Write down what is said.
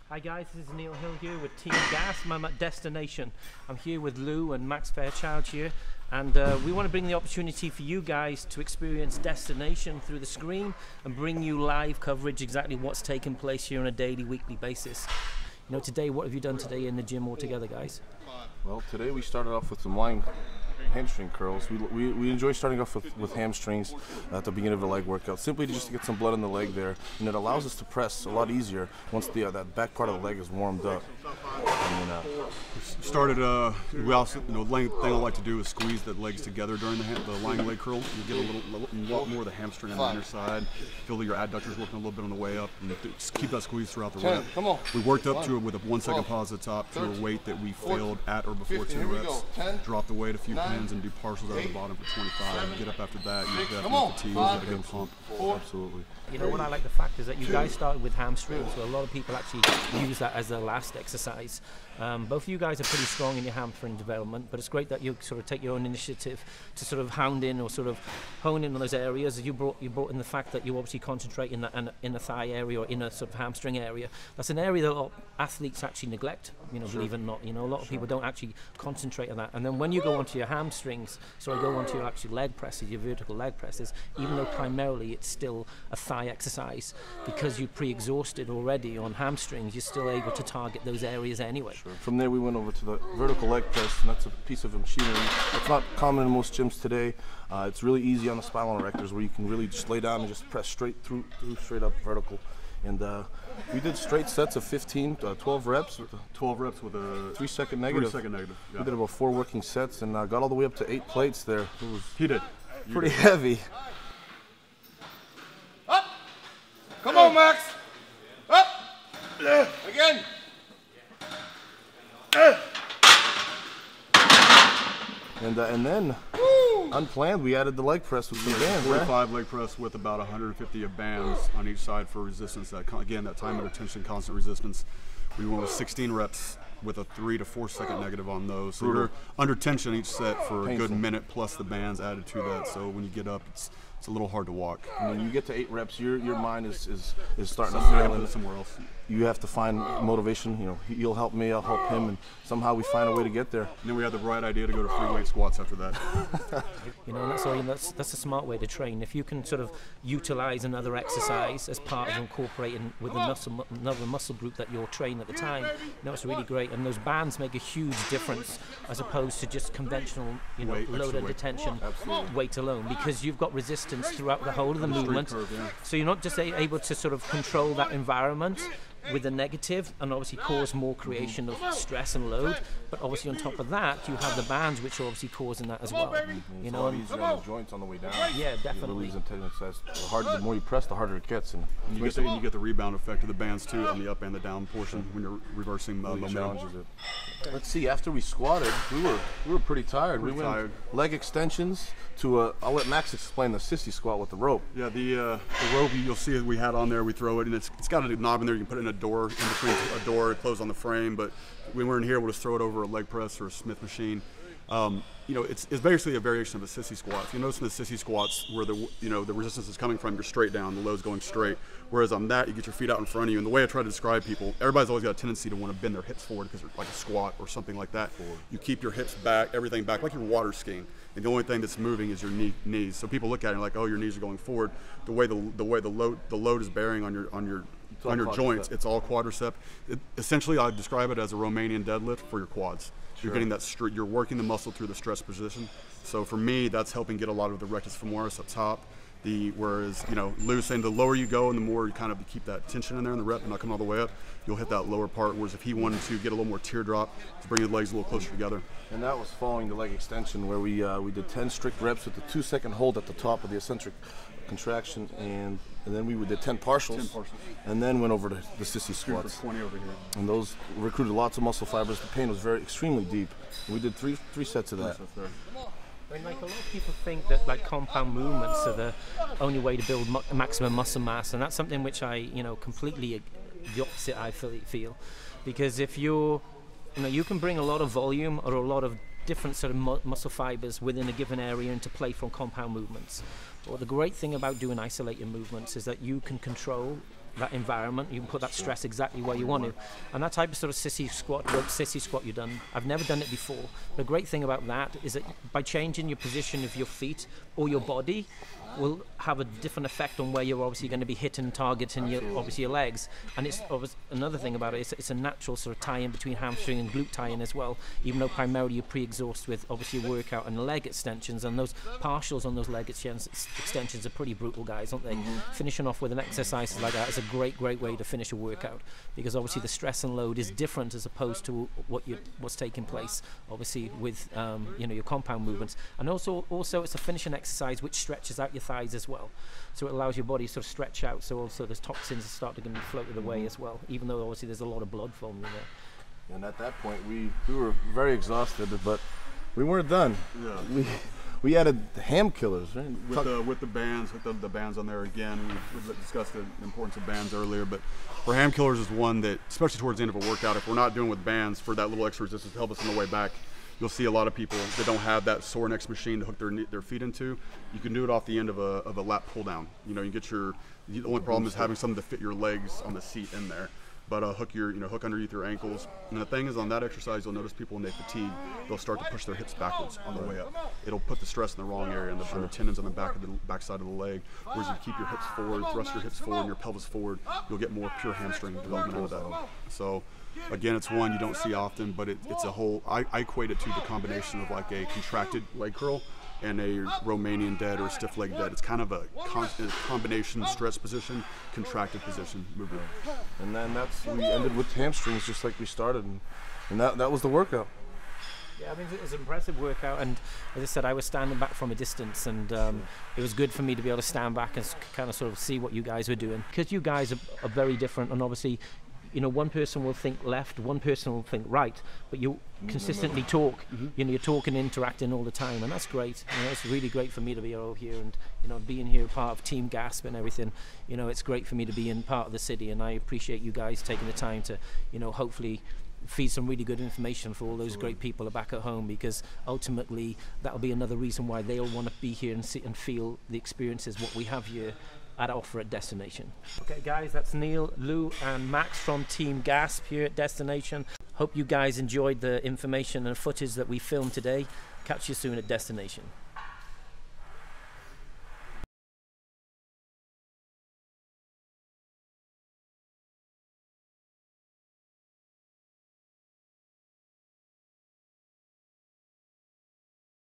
Hi guys, this is Neil Hill here with Team GASP. I'm at Destination. I'm here with Lou and Max Fairchild here, and we want to bring the opportunity for you guys to experience Destination through the screen and bring you live coverage exactly what's taking place here on a daily, weekly basis. You know, today, what have you done today in the gym altogether, guys? Well, today we started off with some lying hamstring curls. We enjoy starting off with hamstrings at the beginning of the leg workout, simply just to get some blood in the leg there, and it allows us to press a lot easier once that back part of the leg is warmed up. And then, we also, the thing I like to do is squeeze the legs together during the lying leg curl. You get a lot more of the hamstring on the inner side. Feel that your adductors working a little bit on the way up, and just keep that squeeze throughout the rep. Come on. We worked up to it with a 1 second pause at the top to a weight that we failed at or before 2 reps. Drop the weight a few pins and do partials out of the bottom for 25. Get up after that. Use that fatigue, get a good pump. Absolutely. You know what I like the fact is that you guys started with hamstrings, so a lot of people actually use that as their last exercise. Both of you guys are pretty strong in your hamstring development, but it's great that you sort of take your own initiative to sort of hound in or sort of hone in on those areas. You brought in the fact that you obviously concentrate in the thigh area or in a sort of hamstring area. That's an area that a lot of athletes actually neglect, believe it or not. A lot of people don't actually concentrate on that. And then when you go onto your hamstrings, go onto your actual leg presses, your vertical leg presses, even though primarily it's still a thigh exercise, because you're pre-exhausted already on hamstrings, you're still able to target those areas anyway. Sure. From there we went over to the vertical leg press, and that's a piece of machinery that's not common in most gyms today. It's really easy on the spinal erectors, where you can really just lay down and just press straight straight up vertical. And we did straight sets of 12 reps with 12 reps with a 3 second negative. 3 second negative. Yeah. We did about 4 working sets and got all the way up to 8 plates there. It was pretty heavy. Up! Come on, Max! Up! Again! And then, unplanned, we added the leg press with some bands. 45 leg press with about 150 of bands on each side for resistance. Again, that time under tension, constant resistance. We went with 16 reps with a 3 to 4 second negative on those. So you're under tension each set for a good minute, plus the bands added to that. So when you get up, it's a little hard to walk. When you get to 8 reps, your mind is starting to fail in somewhere else. You have to find motivation. He'll help me, I'll help him, and somehow we find a way to get there. And then we had the right idea to go to free weight squats after that. That's a smart way to train. If you can sort of utilize another exercise as part of incorporating with another muscle group that you're training at the time, it's really great. And those bands make a huge difference as opposed to just conventional, load under tension weight alone, because you've got resistance throughout the whole of the movement. So you're not just able to sort of control that environment with a negative and obviously cause more creation of stress and load, but obviously on top of that you have the bands which are obviously causing that as well. It's a lot easier on the joints on the way down. Yeah, definitely. The more you press, the harder it gets. And you get the rebound effect of the bands too on the up and the down portion when you're reversing momentum. Let's see, after we squatted, we were pretty tired. We went leg extensions to I'll let Max explain the sissy squat with the rope. Yeah, the rope you'll see we had on there, we throw it, and it's got a knob in there. You can put it in a door, in between a door, close on the frame. But when we're in here, we'll just throw it over a leg press or a Smith machine. It's basically a variation of a sissy squat. If you notice in the sissy squats where the resistance is coming from, you're straight down, the load's going straight. Whereas on that, you get your feet out in front of you. And the way I try to describe people, everybody's always got a tendency to want to bend their hips forward because they're like a squat or something like that. You keep your hips back, everything back, like you're water skiing. And the only thing that's moving is your knees. So people look at it and like, oh, your knees are going forward. The way the load is bearing on your joints, it's all quadricep. Essentially, I describe it as a Romanian deadlift for your quads. You're getting that you're working the muscle through the stress position. So for me, that's helping get a lot of the rectus femoris up top. Whereas Lou's saying the lower you go and the more you kind of keep that tension in there in the rep and not come all the way up, you'll hit that lower part. Whereas if he wanted to get a little more teardrop, to bring his legs a little closer together. And that was following the leg extension, where we did 10 strict reps with the 2 second hold at the top of the eccentric contraction, and then we did 10 partials, and then went over to the sissy squats. 20 over here. And those recruited lots of muscle fibers. The pain was extremely deep. We did three sets of that. A lot of people think that compound movements are the only way to build maximum muscle mass, and that's something which I completely the opposite I feel, because if you can bring a lot of volume or a lot of different sort of muscle fibers within a given area into play from compound movements. But the great thing about doing isolated movements is that you can control that environment. You can put that stress exactly where you want to. And that type of sort of sissy squat you've done, I've never done it before. The great thing about that is that by changing your position of your feet or your body will have a different effect on where you're obviously going to be hitting, targeting your legs. And it's another thing about it, it's a natural sort of tie-in between hamstring and glute tie-in as well, even though primarily you pre-exhaust with obviously a workout and leg extensions, and those partials on those leg extensions are pretty brutal, guys, aren't they? Finishing off with an exercise like that is a great way to finish a workout, because obviously the stress and load is different as opposed to what's taking place obviously with your compound movements. And also it's a finishing exercise which stretches out your thighs as well, so it allows your body to sort of stretch out, so also the toxins start to be floated away as well, even though obviously there's a lot of blood flowing in there. And at that point we were very exhausted, but we weren't done. We added ham killers, right? With the bands, the bands on there again. We discussed the importance of bands earlier, but for ham killers is one that, especially towards the end of a workout, if we're not doing with bands for that little extra resistance to help us on the way back, you'll see a lot of people that don't have that sore next machine to hook their feet into. You can do it off the end of a lat pull down. You know, you get the only problem is having something to fit your legs on the seat in there. But hook underneath your ankles. And the thing is, on that exercise, you'll notice people when they fatigue, they'll start to push their hips backwards on the way up. It'll put the stress in the wrong area, and the tendons on the back side of the leg. Whereas if you keep your hips forward, thrust your hips forward, and your pelvis forward, you'll get more pure hamstring development out of that. So again, it's one you don't see often, but it's a whole. I equate it to the combination of like a contracted leg curl and a Romanian dead or stiff leg dead. It's kind of a combination stretch position, contracted position movement. And then we ended with hamstrings just like we started, and that was the workout. Yeah, I mean, it was an impressive workout, and as I said, I was standing back from a distance, and it was good for me to be able to stand back and kind of sort of see what you guys were doing, because you guys are very different, and obviously, you know, one person will think left, one person will think right, but you consistently talk. You know, you're talking, interacting all the time, and that's great. You know, it's really great for me to be over here, and you know, being here part of Team GASP and everything. You know, it's great for me to be in part of the city, and I appreciate you guys taking the time to, you know, hopefully feed some really good information for all those great people back at home, because ultimately that'll be another reason why they'll want to be here and see and feel the experiences what we have here at offer at Destination. Okay guys, that's Neil, Lou and Max from Team GASP here at Destination. Hope you guys enjoyed the information and footage that we filmed today. Catch you soon at Destination.